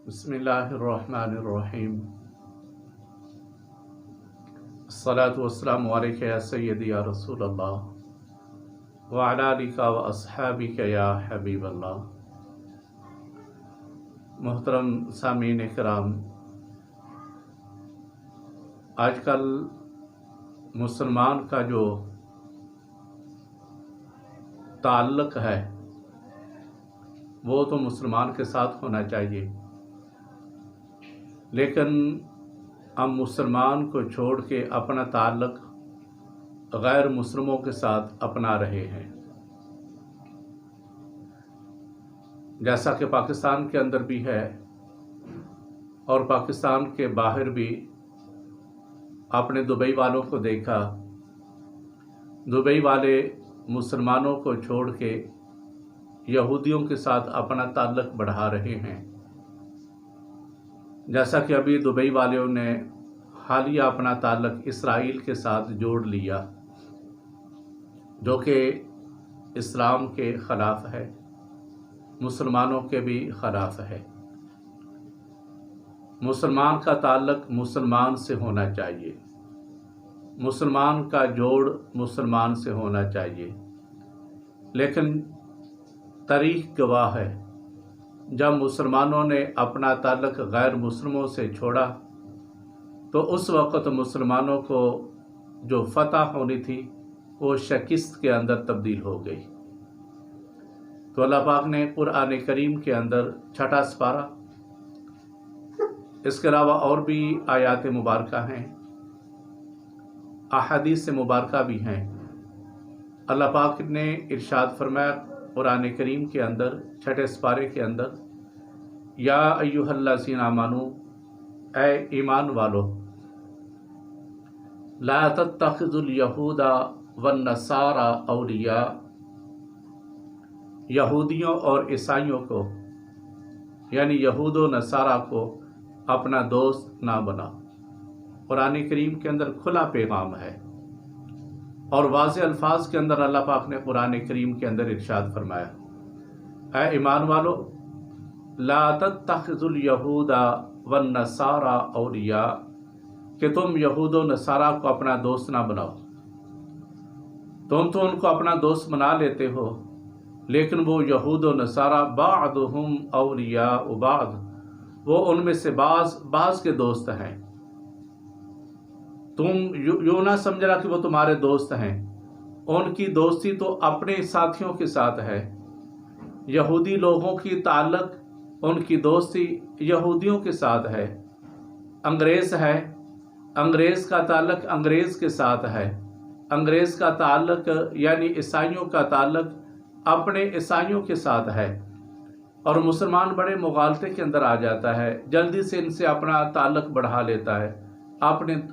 بسم اللہ الرحمن الرحیم الصلاۃ والسلام علیک یا سیدی یا رسول اللہ وعلی آلک و اصحابک یا حبیب اللہ۔ محترم سامعین کرام، آج کل مسلمان کا جو تعلق ہے وہ تو مسلمان کے ساتھ ہونا چاہیے، لیکن ہم مسلمان کو چھوڑ کے اپنا تعلق غیر مسلموں کے ساتھ اپنا رہے ہیں۔ جیسا کہ پاکستان کے اندر بھی ہے اور پاکستان کے باہر بھی، آپ نے دبئی والوں کو دیکھا، دبئی والے مسلمانوں کو چھوڑ کے یہودیوں کے ساتھ اپنا تعلق بڑھا رہے ہیں۔ جیسا کہ ابھی دبئی والوں نے حالیہ اپنا تعلق اسرائیل کے ساتھ جوڑ لیا، جو کہ اسلام کے خلاف ہے، مسلمانوں کے بھی خلاف ہے۔ مسلمان کا تعلق مسلمان سے ہونا چاہیے، مسلمان کا جوڑ مسلمان سے ہونا چاہیے، لیکن تاریخ گواہ ہے جب مسلمانوں نے اپنا تعلق غیر مسلموں سے چھوڑا تو اس وقت مسلمانوں کو جو فتح ہونی تھی وہ شکست کے اندر تبدیل ہو گئی۔ تو اللہ پاک نے قرآن کریم کے اندر 6 سپارہ، اس کے علاوہ اور بھی آیات مبارکہ ہیں، احادیث مبارکہ بھی ہیں۔ اللہ پاک نے ارشاد فرمایا قرآن کریم کے اندر 6 سپارے کے اندر، یا ایھا الذین آمنوا، اے ایمان والو، لا تتخذوا الیہود والنصارى اولیاء، یہودیوں اور عیسائیوں کو یعنی یہود و نصارہ کو اپنا دوست نہ بنا۔ قرآن کریم کے اندر کھلا پیغام ہے اور واضح الفاظ کے اندر اللہ پاک نے قرآن کریم کے اندر ارشاد فرمایا، اے ایمان والو، لا تتخذوا الیہود والنصارى اولیاء، کہ تم یہود و نصارہ کو اپنا دوست نہ بناؤ۔ تم تو ان کو اپنا دوست بنا لیتے ہو، لیکن وہ یہود و نصارہ بعضهم اولیاء بعض، وہ ان میں سے بعض کے دوست ہیں۔ تم یوں نہ سمجھنا کہ وہ تمہارے دوست ہیں، ان کی دوستی تو اپنے ساتھیوں کے ساتھ ہے۔ یہودی لوگوں کی تعلق، ان کی دوستی یہودیوں کے ساتھ ہے۔ انگریز ہے، انگریز کا تعلق انگریز کے ساتھ ہے۔ انگریز کا تعلق یعنی عیسائیوں کا تعلق اپنے عیسائیوں کے ساتھ ہے، اور مسلمان بڑے مغالطے کے اندر آ جاتا ہے، جلدی سے ان سے اپنا تعلق بڑھا لیتا ہے،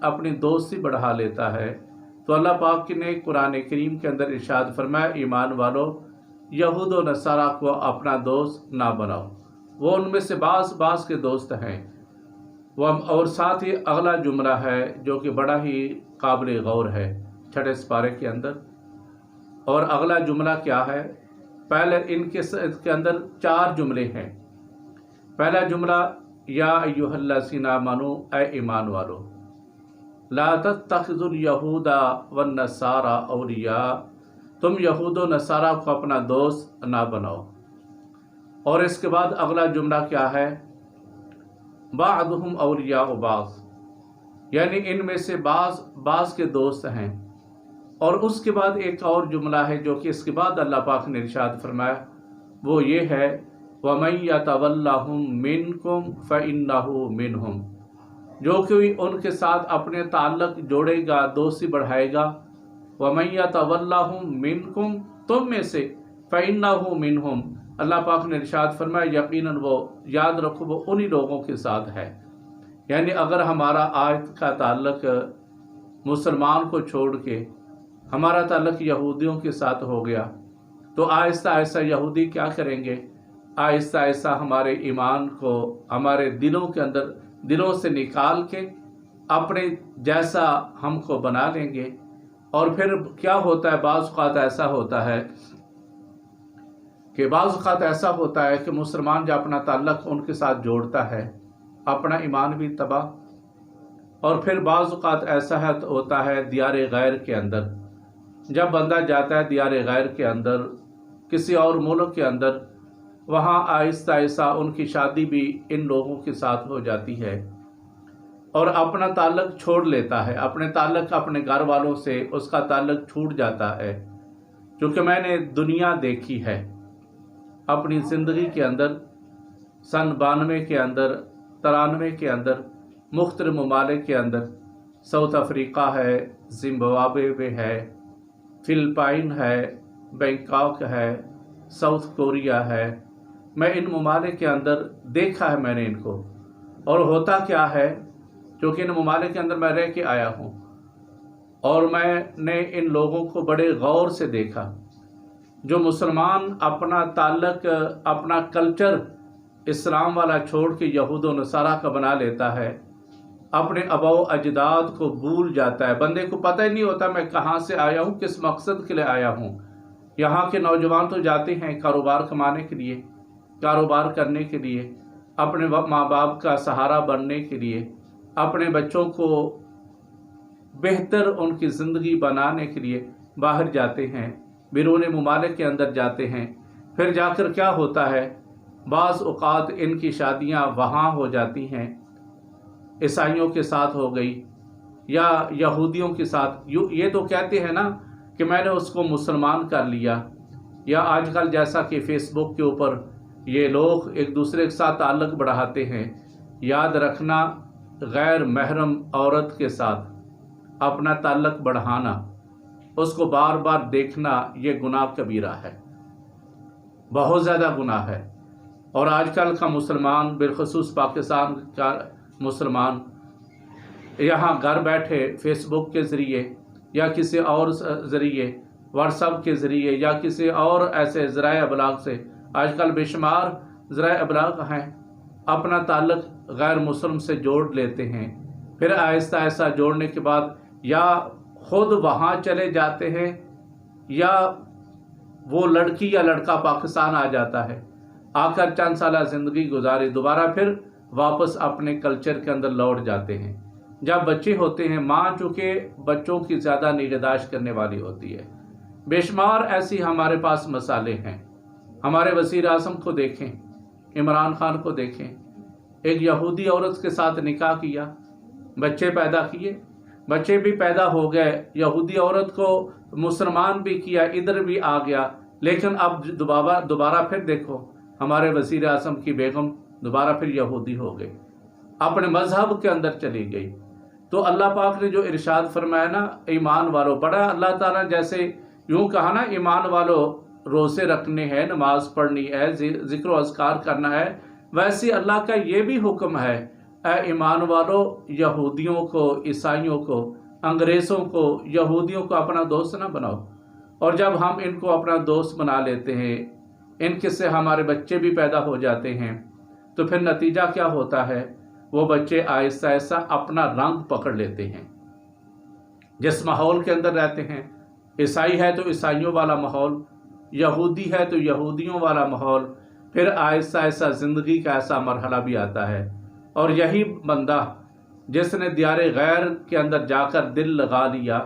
اپنی دوستی بڑھا لیتا ہے۔ تو اللہ پاک نے قرآن کریم کے اندر ارشاد فرمایا، ایمان والو، یہود و نصارہ کو اپنا دوست نہ بناؤ، وہ ان میں سے بعض کے دوست ہیں۔ اور ساتھ ہی اگلا جملہ ہے جو کہ بڑا ہی قابل غور ہے 6 سپارے کے اندر، اور اگلا جملہ کیا ہے؟ پہلے ان کے اندر 4 جملے ہیں۔ پہلا جملہ، یا ایھا الذین آمنوا، اے ایمان والو، لا تتخذوا الیہود والنصارى اولیاء، تم یہود و نصارہ کو اپنا دوست نہ بناؤ۔ اور اس کے بعد اگلا جملہ کیا ہے؟ بعضهم اولیاء بعض، یعنی ان میں سے بعض کے دوست ہیں۔ اور اس کے بعد ایک اور جملہ ہے جو کہ اس کے بعد اللہ پاک نے ارشاد فرمایا، وہ یہ ہے، وَمَن يَتَوَلَّهُم مِّنكُمْ فَإِنَّهُ مِنْهُمْ، جو کوئی ان کے ساتھ اپنے تعلق جوڑے گا، دوستی بڑھائے گا، وَمَن يَتَوَلَّهُم مِّنكُمْ، تم میں سے، فَإِنَّهُ مِنْهُمْ، اللہ پاک نے ارشاد فرمایا یقیناً وہ، یاد رکھو، وہ انہی لوگوں کے ساتھ ہے۔ یعنی اگر ہمارا آیت کا تعلق مسلمان کو چھوڑ کے ہمارا تعلق یہودیوں کے ساتھ ہو گیا تو آہستہ آہستہ یہودی کیا کریں گے؟ آہستہ آہستہ ہمارے ایمان کو ہمارے دلوں سے نکال کے اپنے جیسا ہم کو بنا لیں گے۔ اور پھر کیا ہوتا ہے، بعض اوقات ایسا ہوتا ہے کہ بعض اوقات ایسا ہوتا ہے کہ مسلمان جو اپنا تعلق ان کے ساتھ جوڑتا ہے اپنا ایمان بھی تباہ، اور پھر بعض اوقات ایسا ہوتا ہے دیار غیر کے اندر، جب بندہ جاتا ہے دیار غیر کے اندر کسی اور ملک کے اندر، وہاں آہستہ آہستہ ان کی شادی بھی ان لوگوں کے ساتھ ہو جاتی ہے اور اپنا تعلق چھوڑ لیتا ہے، اپنے تعلق اپنے گھر والوں سے اس کا تعلق چھوٹ جاتا ہے۔ چونکہ میں نے دنیا دیکھی ہے اپنی زندگی کے اندر، سن 92 کے اندر، 93 کے اندر، مختلف ممالک کے اندر، ساؤتھ افریقہ ہے، زمبابوے ہے، فلپائن ہے، بینکاک ہے، ساؤتھ کوریا ہے، میں ان ممالک کے اندر دیکھا ہے میں نے ان کو، اور ہوتا کیا ہے کیونکہ ان ممالک کے اندر میں رہ کے آیا ہوں اور میں نے ان لوگوں کو بڑے غور سے دیکھا۔ جو مسلمان اپنا تعلق اپنا کلچر اسلام والا چھوڑ کے یہود و نصارہ کا بنا لیتا ہے، اپنے آباء و اجداد کو بھول جاتا ہے، بندے کو پتہ ہی نہیں ہوتا میں کہاں سے آیا ہوں، کس مقصد کے لیے آیا ہوں۔ یہاں کے نوجوان تو جاتے ہیں کاروبار کمانے کے لیے، کاروبار کرنے کے لیے، اپنے ماں باپ کا سہارا بننے کے لیے، اپنے بچوں کو بہتر ان کی زندگی بنانے کے لیے باہر جاتے ہیں، بیرون ممالک کے اندر جاتے ہیں۔ پھر جا کر کیا ہوتا ہے، بعض اوقات ان کی شادیاں وہاں ہو جاتی ہیں، عیسائیوں کے ساتھ ہو گئی یا یہودیوں کے ساتھ، یہ تو کہتے ہیں نا کہ میں نے اس کو مسلمان کر لیا، یا آج کل جیسا کہ فیس بک کے اوپر یہ لوگ ایک دوسرے کے ساتھ تعلق بڑھاتے ہیں۔ یاد رکھنا، غیر محرم عورت کے ساتھ اپنا تعلق بڑھانا، اس کو بار بار دیکھنا، یہ گناہ کبیرہ ہے، بہت زیادہ گناہ ہے۔ اور آج کل کا مسلمان، بالخصوص پاکستان کا مسلمان، یہاں گھر بیٹھے فیس بک کے ذریعے یا کسی اور ذریعے، واٹس ایپ کے ذریعے یا کسی اور ایسے ذرائع ابلاغ سے، آج کل بے شمار ذرائع ابلاغ ہیں، اپنا تعلق غیر مسلم سے جوڑ لیتے ہیں۔ پھر آہستہ آہستہ جوڑنے کے بعد یا خود وہاں چلے جاتے ہیں یا وہ لڑکی یا لڑکا پاکستان آ جاتا ہے، آ کر چند سالہ زندگی گزاری، دوبارہ پھر واپس اپنے کلچر کے اندر لوٹ جاتے ہیں۔ جب بچے ہوتے ہیں، ماں چونکہ بچوں کی زیادہ نگہداشت کرنے والی ہوتی ہے، بے شمار ایسی ہمارے پاس مسائل ہیں۔ ہمارے وزیر اعظم کو دیکھیں، عمران خان کو دیکھیں، ایک یہودی عورت کے ساتھ نکاح کیا، بچے پیدا کیے، بچے بھی پیدا ہو گئے، یہودی عورت کو مسلمان بھی کیا، ادھر بھی آ گیا، لیکن اب دوبارہ پھر دیکھو ہمارے وزیر اعظم کی بیگم دوبارہ پھر یہودی ہو گئی، اپنے مذہب کے اندر چلی گئی۔ تو اللہ پاک نے جو ارشاد فرمایا نا، ایمان والو، بڑا اللہ تعالیٰ جیسے یوں کہا نا، ایمان والو روزے رکھنے ہیں، نماز پڑھنی ہے، ذکر و اذکار کرنا ہے، ویسے اللہ کا یہ بھی حکم ہے، اے ایمان والو، یہودیوں کو، عیسائیوں کو، انگریزوں کو، یہودیوں کو اپنا دوست نہ بناؤ۔ اور جب ہم ان کو اپنا دوست بنا لیتے ہیں، ان کے سے ہمارے بچے بھی پیدا ہو جاتے ہیں، تو پھر نتیجہ کیا ہوتا ہے، وہ بچے آہستہ آہستہ اپنا رنگ پکڑ لیتے ہیں۔ جس ماحول کے اندر رہتے ہیں، عیسائی ہے تو عیسائیوں والا ماحول، یہودی ہے تو یہودیوں والا ماحول، پھر آہستہ آہستہ زندگی کا ایسا مرحلہ بھی آتا ہے۔ اور یہی بندہ جس نے دیار غیر کے اندر جا کر دل لگا لیا،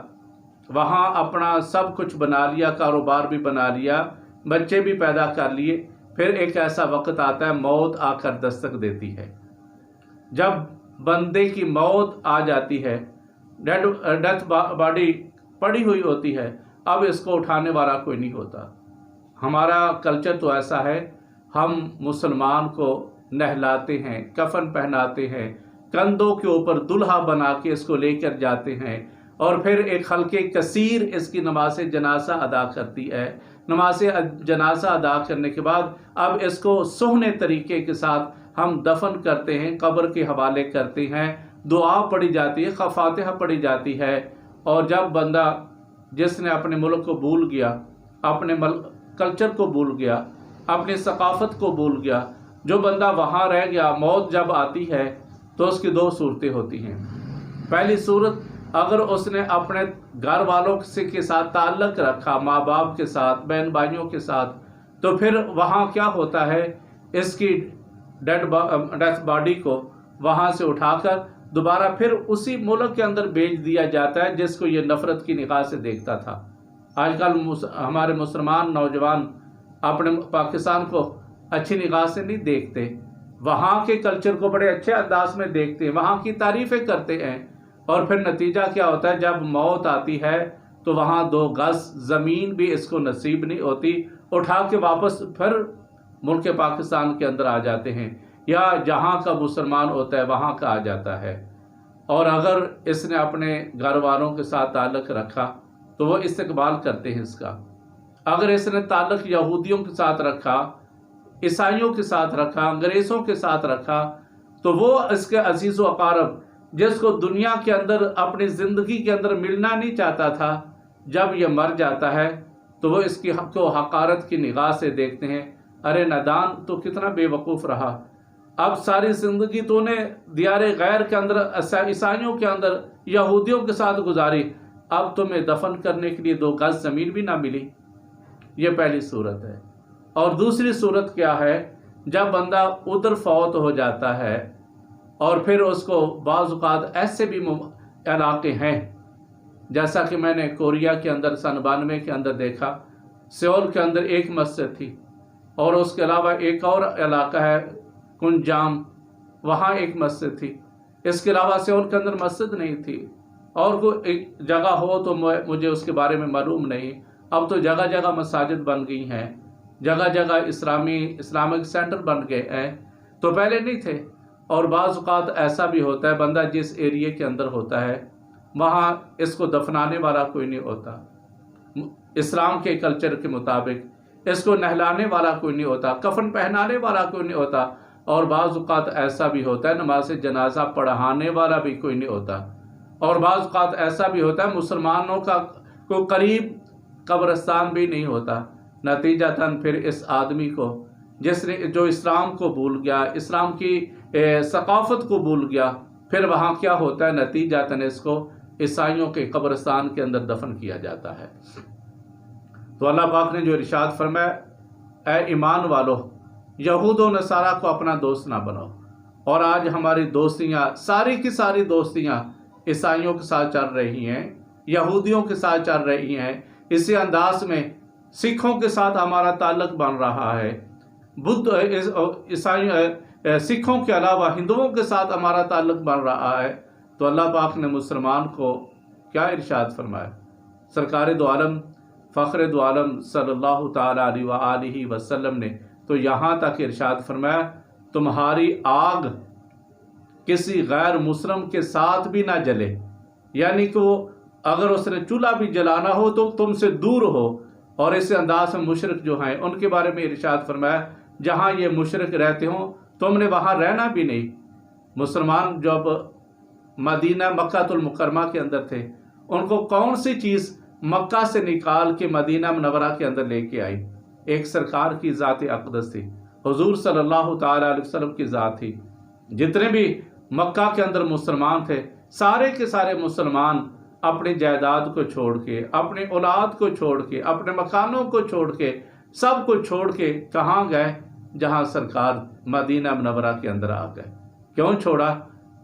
وہاں اپنا سب کچھ بنا لیا، کاروبار بھی بنا لیا، بچے بھی پیدا کر لیے، پھر ایک ایسا وقت آتا ہے موت آ کر دستک دیتی ہے۔ جب بندے کی موت آ جاتی ہے، ڈیتھ باڈی پڑی ہوئی ہوتی ہے، اب اس کو اٹھانے والا کوئی نہیں ہوتا۔ ہمارا کلچر تو ایسا ہے، ہم مسلمان کو نہلاتے ہیں، کفن پہناتے ہیں، کندھوں کے اوپر دلہا بنا کے اس کو لے کر جاتے ہیں، اور پھر ایک خلق کثیر اس کی نماز جنازہ ادا کرتی ہے۔ نماز جنازہ ادا کرنے کے بعد اب اس کو سہنے طریقے کے ساتھ ہم دفن کرتے ہیں، قبر کے حوالے کرتے ہیں، دعا پڑھی جاتی ہے، فاتحہ پڑھی جاتی ہے۔ اور جب بندہ جس نے اپنے ملک کو بھول گیا، اپنے کلچر کو بھول گیا، اپنی ثقافت کو بھول گیا، جو بندہ وہاں رہ گیا، موت جب آتی ہے تو اس کی دو صورتیں ہوتی ہیں۔ پہلی صورت، اگر اس نے اپنے گھر والوں کے ساتھ تعلق رکھا، ماں باپ کے ساتھ، بہن بھائیوں کے ساتھ، تو پھر وہاں کیا ہوتا ہے، اس کی ڈیتھ باڈی کو وہاں سے اٹھا کر دوبارہ پھر اسی ملک کے اندر بھیج دیا جاتا ہے جس کو یہ نفرت کی نگاہ سے دیکھتا تھا۔ آج کل ہمارے مسلمان نوجوان اپنے پاکستان کو اچھی نگاہ سے نہیں دیکھتے، وہاں کے کلچر کو بڑے اچھے انداز میں دیکھتے ہیں، وہاں کی تعریفیں کرتے ہیں، اور پھر نتیجہ کیا ہوتا ہے، جب موت آتی ہے تو وہاں 2 گز زمین بھی اس کو نصیب نہیں ہوتی، اٹھا کے واپس پھر ملک پاکستان کے اندر آ جاتے ہیں، یا جہاں کا مسلمان ہوتا ہے وہاں کا آ جاتا ہے۔ اور اگر اس نے اپنے گھر والوں کے ساتھ تعلق رکھا تو وہ استقبال کرتے ہیں اس کا، اگر اس نے تعلق یہودیوں کے ساتھ رکھا، عیسائیوں کے ساتھ رکھا، انگریزوں کے ساتھ رکھا، تو وہ اس کے عزیز و اقارب جس کو دنیا کے اندر اپنی زندگی کے اندر ملنا نہیں چاہتا تھا، جب یہ مر جاتا ہے تو وہ اس کی کو حقارت کی نگاہ سے دیکھتے ہیں، ارے نادان تو کتنا بے وقوف رہا، اب ساری زندگی تو نے دیار غیر کے اندر، عیسائیوں کے اندر، یہودیوں کے ساتھ گزاری، اب تمہیں دفن کرنے کے لیے 2 گز زمین بھی نہ ملی۔ یہ پہلی صورت ہے۔ اور دوسری صورت کیا ہے، جب بندہ ادھر فوت ہو جاتا ہے اور پھر اس کو بعض اوقات ایسے بھی علاقے ہیں، جیسا کہ میں نے کوریا کے اندر سن 92 کے اندر دیکھا، سیول کے اندر ایک مسجد تھی، اور اس کے علاوہ ایک اور علاقہ ہے کنجام، وہاں ایک مسجد تھی، اس کے علاوہ سیول کے اندر مسجد نہیں تھی، اور کوئی ایک جگہ ہو تو مجھے اس کے بارے میں معلوم نہیں۔ اب تو جگہ جگہ مساجد بن گئی ہیں، جگہ جگہ اسلامک سینٹر بن گئے ہیں، تو پہلے نہیں تھے۔ اور بعض اوقات ایسا بھی ہوتا ہے، بندہ جس ایریے کے اندر ہوتا ہے وہاں اس کو دفنانے والا کوئی نہیں ہوتا، اسلام کے کلچر کے مطابق اس کو نہلانے والا کوئی نہیں ہوتا، کفن پہنانے والا کوئی نہیں ہوتا، اور بعض اوقات ایسا بھی ہوتا ہے نماز جنازہ پڑھانے والا بھی کوئی نہیں ہوتا، اور بعض اوقات ایسا بھی ہوتا ہے مسلمانوں کا کوئی قریب قبرستان بھی نہیں ہوتا۔ نتیجتاً پھر اس آدمی کو جو اسلام کو بھول گیا، اسلام کی ثقافت کو بھول گیا، پھر وہاں کیا ہوتا ہے، نتیجتاً اس کو عیسائیوں کے قبرستان کے اندر دفن کیا جاتا ہے۔ تو اللہ پاک نے جو ارشاد فرمایا، اے ایمان والو، یہود و نصارہ کو اپنا دوست نہ بناؤ۔ اور آج ہماری دوستیاں، ساری کی ساری دوستیاں عیسائیوں کے ساتھ چل رہی ہیں، یہودیوں کے ساتھ چل رہی ہیں، اسی انداز میں سکھوں کے ساتھ ہمارا تعلق بن رہا ہے، سکھوں کے علاوہ ہندوؤں کے ساتھ ہمارا تعلق بن رہا ہے۔ تو اللہ پاک نے مسلمان کو کیا ارشاد فرمایا، سرکار دو عالم فخر دو عالم صلی اللہ تعالیٰ علیہ وآلہ وسلم نے تو یہاں تک ارشاد فرمایا، تمہاری آگ کسی غیر مسلم کے ساتھ بھی نہ جلے، یعنی کہ وہ اگر اس نے چولہا بھی جلانا ہو تو تم سے دور ہو۔ اور اس انداز میں مشرک جو ہیں ان کے بارے میں ارشاد فرمایا، جہاں یہ مشرک رہتے ہوں تم نے وہاں رہنا بھی نہیں۔ مسلمان جب مدینہ مکہ المکرمہ کے اندر تھے، ان کو کون سی چیز مکہ سے نکال کے مدینہ منورہ کے اندر لے کے آئی؟ ایک سرکار کی ذات اقدس تھی، حضور صلی اللہ تعالیٰ علیہ وسلم کی ذات تھی۔ جتنے بھی مکہ کے اندر مسلمان تھے، سارے کے سارے مسلمان اپنی جائیداد کو چھوڑ کے، اپنی اولاد کو چھوڑ کے، اپنے مکانوں کو چھوڑ کے، سب کو چھوڑ کے کہاں گئے؟ جہاں سرکار مدینہ منورہ کے اندر آ گئے۔ کیوں چھوڑا؟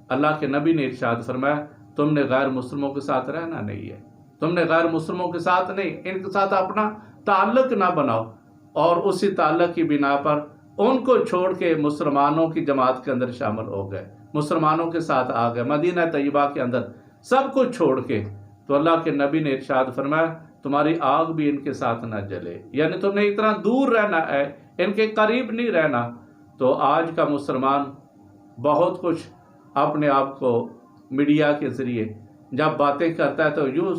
اللہ کے نبی نے ارشاد فرمایا، تم نے غیر مسلموں کے ساتھ رہنا نہیں ہے، تم نے غیر مسلموں کے ساتھ نہیں، ان کے ساتھ اپنا تعلق نہ بناؤ۔ اور اسی تعلق کی بنا پر ان کو چھوڑ کے مسلمانوں کی جماعت کے اندر شامل ہو گئے، مسلمانوں کے ساتھ آ گئے مدینہ طیبہ کے اندر، سب کو چھوڑ کے۔ تو اللہ کے نبی نے ارشاد فرمایا، تمہاری آگ بھی ان کے ساتھ نہ جلے، یعنی تم نے اتنا دور رہنا ہے، ان کے قریب نہیں رہنا۔ تو آج کا مسلمان بہت کچھ اپنے آپ کو میڈیا کے ذریعے جب باتیں کرتا ہے تو یوں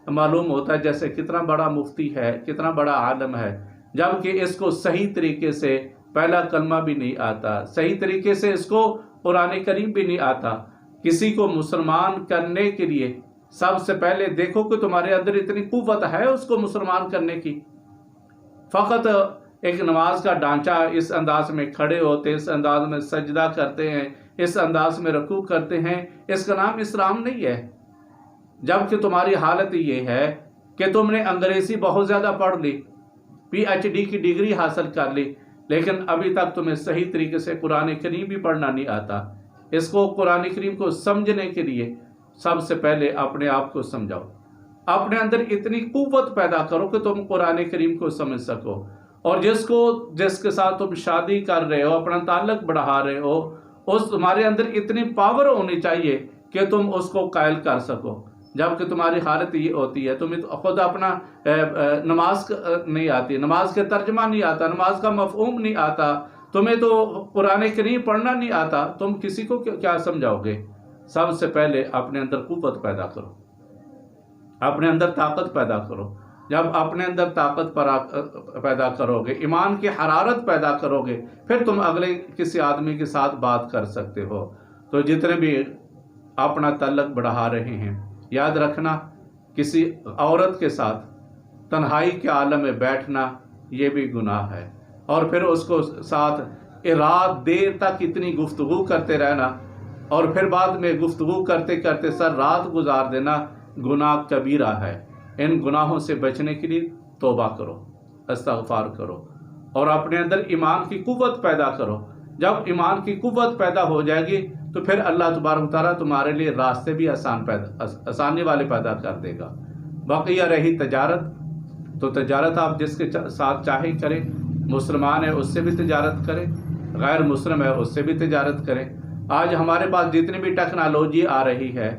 معلوم ہوتا ہے جیسے کتنا بڑا مفتی ہے، کتنا بڑا عالم ہے، جبکہ اس کو صحیح طریقے سے پہلا کلمہ بھی نہیں آتا، صحیح طریقے سے اس کو قرآن کریم بھی نہیں آتا۔ کسی کو مسلمان کرنے کے لیے سب سے پہلے دیکھو کہ تمہارے اندر اتنی قوت ہے اس کو مسلمان کرنے کی۔ فقط ایک نماز کا ڈھانچہ، اس انداز میں کھڑے ہوتے، اس انداز میں سجدہ کرتے ہیں، اس انداز میں رکوع کرتے ہیں، اس کا نام اسلام نہیں ہے۔ جبکہ تمہاری حالت یہ ہے کہ تم نے انگریزی بہت زیادہ پڑھ لی، PhD کی ڈگری حاصل کر لی، لیکن ابھی تک تمہیں صحیح طریقے سے قرآن کریم بھی پڑھنا نہیں آتا۔ اس کو قرآن کریم کو سمجھنے کے لیے سب سے پہلے اپنے آپ کو سمجھاؤ، اپنے اندر اتنی قوت پیدا کرو کہ تم قرآن کریم کو سمجھ سکو، اور جس کے ساتھ تم شادی کر رہے ہو، اپنا تعلق بڑھا رہے ہو، تمہارے اندر اتنی پاور ہونی چاہیے کہ تم اس کو قائل کر سکو۔ جبکہ تمہاری حالت یہ ہوتی ہے، تمہیں خود اپنا نماز نہیں آتی، نماز کا ترجمہ نہیں آتا، نماز کا مفہوم نہیں آتا، تمہیں تو قرآن کریم پڑھنا نہیں آتا، تم کسی کو کیا سمجھاؤ گے؟ سب سے پہلے اپنے اندر قوت پیدا کرو، اپنے اندر طاقت پیدا کرو۔ جب اپنے اندر طاقت پیدا کرو گے، ایمان کی حرارت پیدا کرو گے، پھر تم اگلے کسی آدمی کے ساتھ بات کر سکتے ہو۔ تو جتنے بھی اپنا تعلق بڑھا رہے ہیں، یاد رکھنا کسی عورت کے ساتھ تنہائی کے عالم میں بیٹھنا یہ بھی گناہ ہے، اور پھر اس کو ساتھ رات دیر تک اتنی گفتگو کرتے رہنا، اور پھر بعد میں گفتگو کرتے کرتے سر رات گزار دینا گناہ کبیرہ ہے۔ ان گناہوں سے بچنے کے لیے توبہ کرو، استغفار کرو، اور اپنے اندر ایمان کی قوت پیدا کرو۔ جب ایمان کی قوت پیدا ہو جائے گی تو پھر اللہ تبارک و تعالیٰ تمہارے لیے راستے بھی آسانی والے پیدا کر دے گا۔ بقیہ رہی تجارت، تو تجارت آپ جس کے ساتھ چاہے کریں، مسلمان ہے اس سے بھی تجارت کریں، غیر مسلم ہے اس سے بھی تجارت کریں۔ آج ہمارے پاس جتنی بھی ٹیکنالوجی آ رہی ہے،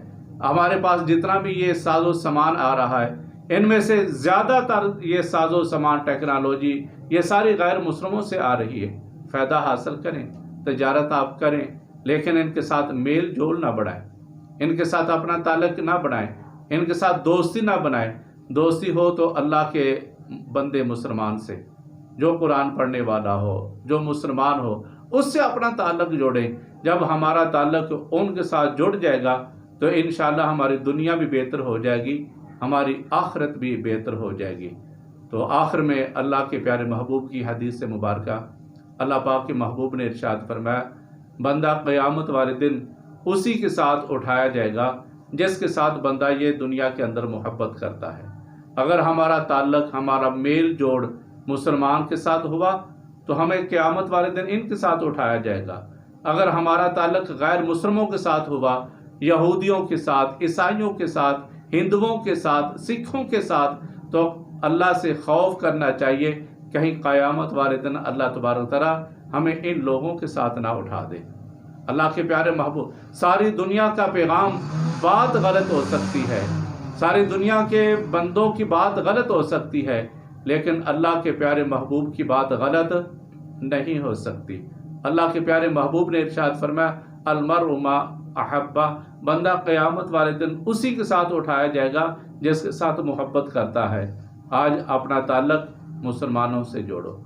ہمارے پاس جتنا بھی یہ ساز و سامان آ رہا ہے، ان میں سے زیادہ تر یہ ساز و سامان ٹیکنالوجی یہ ساری غیر مسلموں سے آ رہی ہے۔ فائدہ حاصل کریں، تجارت آپ کریں، لیکن ان کے ساتھ میل جول نہ بڑھائیں، ان کے ساتھ اپنا تعلق نہ بڑھائیں، ان کے ساتھ دوستی نہ بنائیں۔ دوستی ہو تو اللہ کے بندے مسلمان سے، جو قرآن پڑھنے والا ہو، جو مسلمان ہو، اس سے اپنا تعلق جوڑیں۔ جب ہمارا تعلق ان کے ساتھ جڑ جائے گا تو انشاءاللہ ہماری دنیا بھی بہتر ہو جائے گی، ہماری آخرت بھی بہتر ہو جائے گی۔ تو آخر میں اللہ کے پیارے محبوب کی حدیث مبارکہ، اللہ پاک کے محبوب نے ارشاد فرمایا، بندہ قیامت والے دن اسی کے ساتھ اٹھایا جائے گا جس کے ساتھ بندہ یہ دنیا کے اندر محبت کرتا ہے۔ اگر ہمارا تعلق، ہمارا میل جوڑ مسلمان کے ساتھ ہوا تو ہمیں قیامت والے دن ان کے ساتھ اٹھایا جائے گا۔ اگر ہمارا تعلق غیر مسلموں کے ساتھ ہوا، یہودیوں کے ساتھ، عیسائیوں کے ساتھ، ہندوؤں کے ساتھ، سکھوں کے ساتھ، تو اللہ سے خوف کرنا چاہیے کہیں قیامت والے دن اللہ تبارک و تعالیٰ ہمیں ان لوگوں کے ساتھ نہ اٹھا دے۔ اللہ کے پیارے محبوب، ساری دنیا کا پیغام بات غلط ہو سکتی ہے، ساری دنیا کے بندوں کی بات غلط ہو سکتی ہے، لیکن اللہ کے پیارے محبوب کی بات غلط نہیں ہو سکتی۔ اللہ کے پیارے محبوب نے ارشاد فرمایا، المرء ما احبہ، بندہ قیامت والے دن اسی کے ساتھ اٹھایا جائے گا جس کے ساتھ محبت کرتا ہے۔ آج اپنا تعلق مسلمانوں سے جوڑو۔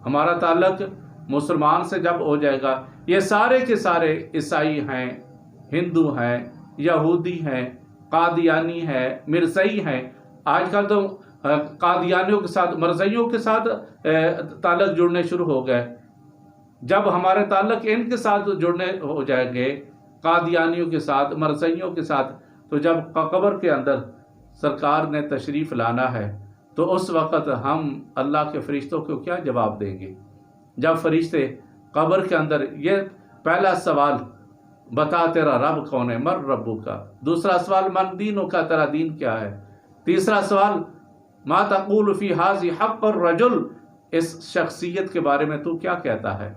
ہمارا تعلق مسلمان سے جب ہو جائے گا، یہ سارے کے سارے عیسائی ہیں، ہندو ہیں، یہودی ہیں، قادیانی ہیں، مرزئی ہیں، آج کل تو قادیانیوں کے ساتھ، مرزئیوں کے ساتھ تعلق جڑنے شروع ہو گئے۔ جب ہمارے تعلق ان کے ساتھ جڑنے ہو جائیں گے، قادیانیوں کے ساتھ، مرزئیوں کے ساتھ، تو جب قبر کے اندر سرکار نے تشریف لانا ہے تو اس وقت ہم اللہ کے فرشتوں کو کیا جواب دیں گے؟ جب فرشتے قبر کے اندر، یہ پہلا سوال، بتا تیرا رب کون ہے، مر ربو کا، دوسرا سوال من دینوں کا، تیرا دین کیا ہے، تیسرا سوال ما تقول فی ھذی حق الرجل، اس شخصیت کے بارے میں تو کیا کہتا ہے۔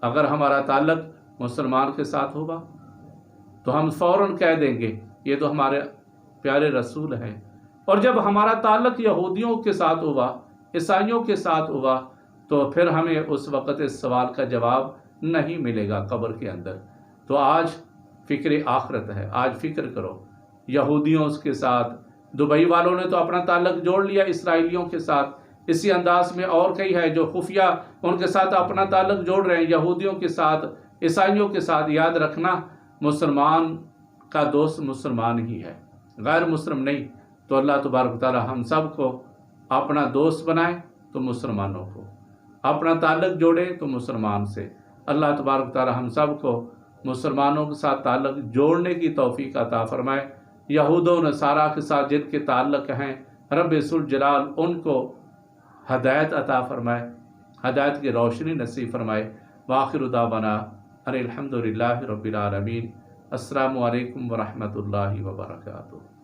اگر ہمارا تعلق مسلمان کے ساتھ ہوگا تو ہم فوراً کہہ دیں گے یہ تو ہمارے پیارے رسول ہیں، اور جب ہمارا تعلق یہودیوں کے ساتھ ہوا، عیسائیوں کے ساتھ ہوا، تو پھر ہمیں اس وقت اس سوال کا جواب نہیں ملے گا قبر کے اندر۔ تو آج فکر آخرت ہے، آج فکر کرو۔ یہودیوں کے ساتھ، دبئی والوں نے تو اپنا تعلق جوڑ لیا اسرائیلیوں کے ساتھ، اسی انداز میں اور کئی ہے جو خفیہ ان کے ساتھ اپنا تعلق جوڑ رہے ہیں، یہودیوں کے ساتھ، عیسائیوں کے ساتھ۔ یاد رکھنا، مسلمان کا دوست مسلمان ہی ہے، غیر مسلم نہیں۔ تو اللہ تبارک و تعالی ہم سب کو اپنا دوست بنائے تو مسلمانوں کو، اپنا تعلق جوڑے تو مسلمان سے۔ اللہ تبارک و تعالی ہم سب کو مسلمانوں کے ساتھ تعلق جوڑنے کی توفیق عطا فرمائے۔ یہود و نصارہ کے ساتھ جن کے تعلق ہیں، رب ذوالجلال ان کو ہدایت عطا فرمائے، ہدایت کی روشنی نصیب فرمائے۔ وآخر دعوانا ان الحمد للہ رب العالمین۔ السلام علیکم ورحمۃ اللہ وبرکاتہ۔